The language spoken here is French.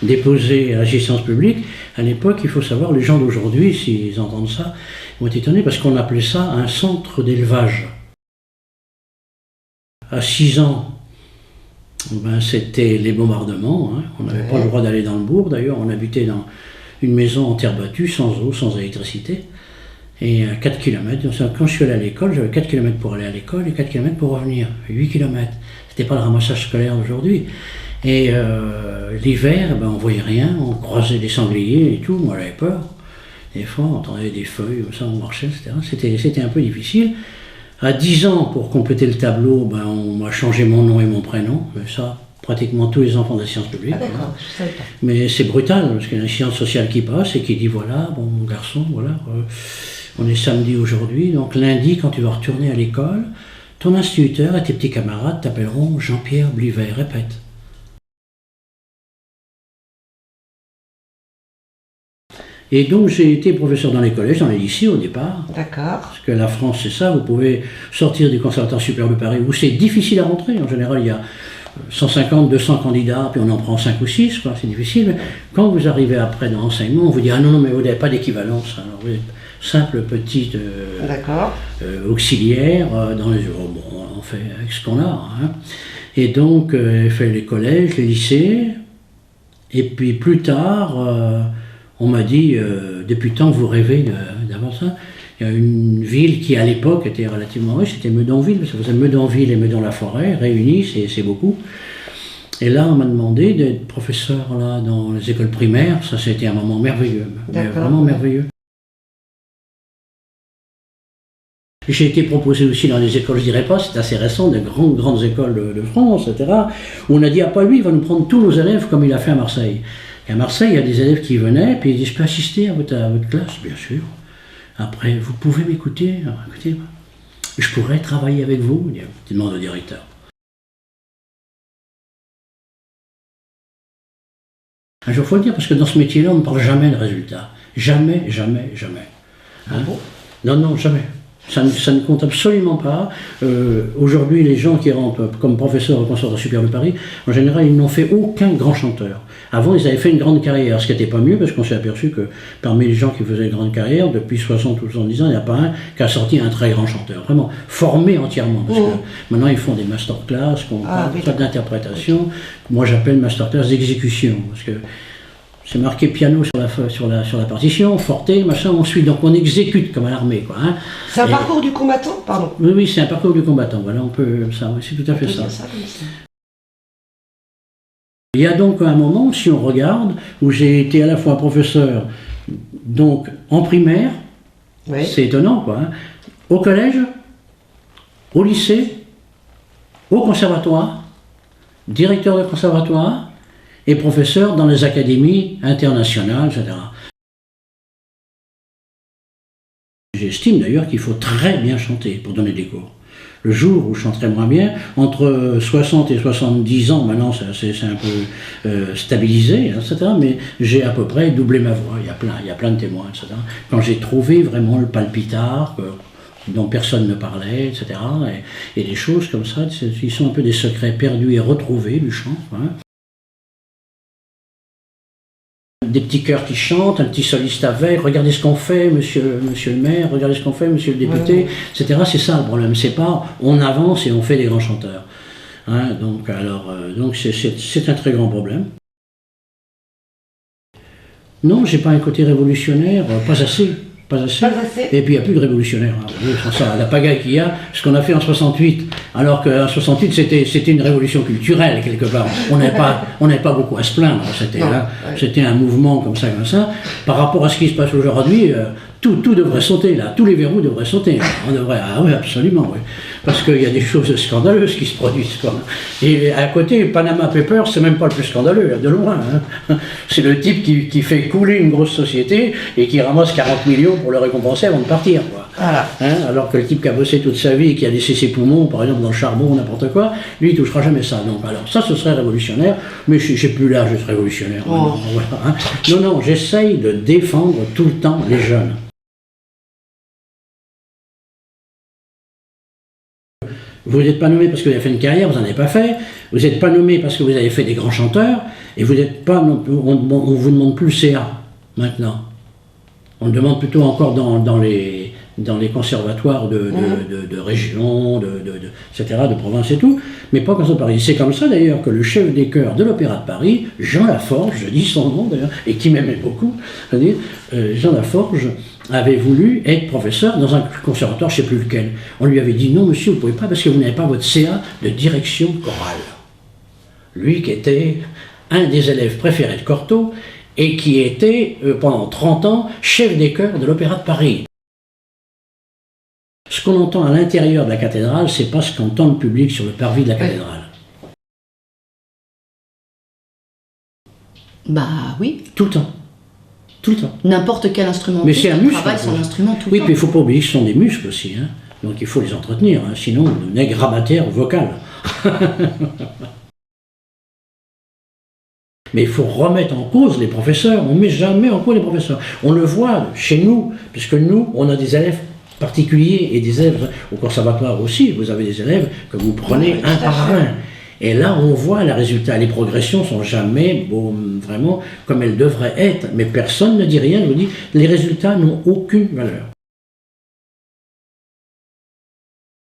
Déposé à l'assistance publique, à l'époque, il faut savoir, les gens d'aujourd'hui, s'ils entendent ça, vont être étonnés parce qu'on appelait ça un centre d'élevage. À 6 ans, ben, c'était les bombardements, hein. On n'avait pas le droit d'aller dans le bourg, d'ailleurs, on habitait dans une maison en terre battue, sans eau, sans électricité, et à 4 km. Quand je suis allé à l'école, j'avais 4 km pour aller à l'école et 4 km pour revenir, 8 km. C'était pas le ramassage scolaire d'aujourd'hui. Et l'hiver, ben, on voyait rien, on croisait des sangliers et tout, moi j'avais peur. Des fois, on entendait des feuilles, comme ça, on marchait, etc. C'était un peu difficile. À 10 ans, pour compléter le tableau, ben, on m'a changé mon nom et mon prénom. Mais ça, pratiquement tous les enfants de la science publique. Ah d'accord, je savais pas. Mais c'est brutal, parce qu'il y a une science sociale qui passe et qui dit, voilà, bon, mon garçon, voilà, on est samedi aujourd'hui, donc lundi, quand tu vas retourner à l'école, ton instituteur et tes petits camarades t'appelleront Jean-Pierre Blivet, répète. Et donc j'ai été professeur dans les collèges, dans les lycées au départ. D'accord. Parce que la France c'est ça, vous pouvez sortir du Conservatoire supérieur de Paris où c'est difficile à rentrer. En général il y a 150, 200 candidats, puis on en prend 5 ou 6, c'est difficile. Mais quand vous arrivez après dans l'enseignement, on vous dit ah non, mais vous n'avez pas d'équivalence. Alors vous êtes simple petite auxiliaire dans les... bon, on fait avec ce qu'on a. Hein. Et donc j'ai fait les collèges, les lycées, et puis plus tard... on m'a dit, depuis le temps que vous rêvez d'avoir ça, il y a une ville qui à l'époque était relativement riche, c'était Meudonville, parce que ça faisait Meudonville et Meudon-la-Forêt, réunis, c'est beaucoup. Et là, on m'a demandé d'être professeur là, dans les écoles primaires, ça c'était un moment merveilleux, vraiment merveilleux. J'ai été proposé aussi dans les écoles, je dirais pas, c'est assez récent, des grandes écoles de France, etc., où on a dit, ah pas lui, il va nous prendre tous nos élèves comme il a fait à Marseille. Et à Marseille, il y a des élèves qui venaient, puis ils disent, je peux assister à votre classe? Bien sûr. Après, vous pouvez m'écouter? Écoutez, je pourrais travailler avec vous? Il demande au directeur. Un jour, il faut le dire, parce que dans ce métier-là, on ne parle jamais de résultats. Jamais, jamais, jamais. Hein? Ah bon? Non, non, jamais. Ça ne compte absolument pas. Aujourd'hui, les gens qui rentrent comme professeurs au Conservatoire supérieur de Paris, en général, ils n'ont fait aucun grand chanteur. Avant, ils avaient fait une grande carrière, ce qui n'était pas mieux, parce qu'on s'est aperçu que parmi les gens qui faisaient une grande carrière, depuis 60 ou 70 ans, il n'y a pas un qui a sorti un très grand chanteur. Vraiment, formé entièrement. Parce que maintenant, ils font des masterclass, pas d'interprétation. Moi, j'appelle masterclass d'exécution, parce que c'est marqué piano sur la partition, forte, machin, ensuite, donc on exécute comme à l'armée, quoi. Hein. C'est un parcours du combattant, pardon. Oui, c'est un parcours du combattant, voilà, on peut, ça, oui, c'est tout à fait ça. Il y a donc un moment, si on regarde, où j'ai été à la fois professeur, donc en primaire, oui. C'est étonnant, quoi, hein, au collège, au lycée, au conservatoire, directeur de conservatoire, et professeur dans les académies internationales, etc. J'estime d'ailleurs qu'il faut très bien chanter pour donner des cours. Le jour où je chanterai moins bien, entre 60 et 70 ans, maintenant c'est un peu stabilisé, etc., mais j'ai à peu près doublé ma voix, il y a plein de témoins, etc. Quand j'ai trouvé vraiment le palpitard, dont personne ne parlait, etc., et des choses comme ça, qui sont un peu des secrets perdus et retrouvés du chant, hein. Des petits chœurs qui chantent, un petit soliste avec, regardez ce qu'on fait, monsieur le maire, regardez ce qu'on fait, monsieur le député, etc. C'est ça le problème, c'est pas on avance et on fait des grands chanteurs. Hein, donc c'est un très grand problème. Non, j'ai pas un côté révolutionnaire, pas assez. Et puis il n'y a plus de révolutionnaire. Hein. Ça, la pagaille qu'il y a, ce qu'on a fait en 68, alors qu'en 68 c'était une révolution culturelle quelque part. On n'avait pas beaucoup à se plaindre. C'était un mouvement comme ça. Par rapport à ce qui se passe aujourd'hui, tout devrait sauter là, tous les verrous devraient sauter. On devrait, ah oui, absolument, oui. Parce qu'il y a des choses scandaleuses qui se produisent. Quoi. Et à côté, Panama Papers, c'est même pas le plus scandaleux, de loin. Hein. C'est le type qui fait couler une grosse société et qui ramasse 40 millions pour le récompenser avant de partir, quoi. Voilà. Hein, alors que le type qui a bossé toute sa vie et qui a laissé ses poumons, par exemple dans le charbon ou n'importe quoi, lui il touchera jamais ça. Donc alors ça ce serait révolutionnaire, mais j'ai plus l'âge d'être révolutionnaire. Oh. Non, voilà, hein. Non, j'essaye de défendre tout le temps les jeunes. Vous n'êtes pas nommé parce que vous avez fait une carrière, vous n'en avez pas fait. Vous n'êtes pas nommé parce que vous avez fait des grands chanteurs. Et vous n'êtes pas, on ne vous demande plus le CA maintenant. On le demande plutôt encore dans les conservatoires de région, etc., de province et tout, mais pas comme ça de Paris. C'est comme ça d'ailleurs que le chef des chœurs de l'Opéra de Paris, Jean Laforge, je dis son nom d'ailleurs, et qui m'aimait beaucoup, c'est-à-dire, Jean Laforge avait voulu être professeur dans un conservatoire, je ne sais plus lequel. On lui avait dit non monsieur, vous ne pouvez pas parce que vous n'avez pas votre CA de direction chorale. Lui qui était un des élèves préférés de Cortot, et qui était, pendant 30 ans, chef des chœurs de l'Opéra de Paris. Ce qu'on entend à l'intérieur de la cathédrale, c'est pas ce qu'entend le public sur le parvis de la cathédrale. Bah oui. Tout le temps. Tout le temps. N'importe quel instrument. Mais c'est un muscle. Travaille son instrument tout le oui, temps. puis il ne faut pas oublier que ce sont des muscles aussi. Hein. Donc il faut les entretenir, hein. Sinon vous devenez grabataire vocal. Mais il faut remettre en cause les professeurs. On ne met jamais en cause les professeurs. On le voit chez nous, puisque nous, on a des élèves particuliers et des élèves au conservatoire aussi. Vous avez des élèves que vous prenez un par un. Et là, on voit les résultats. Les progressions ne sont jamais vraiment comme elles devraient être. Mais personne ne dit rien. Je vous dis, les résultats n'ont aucune valeur.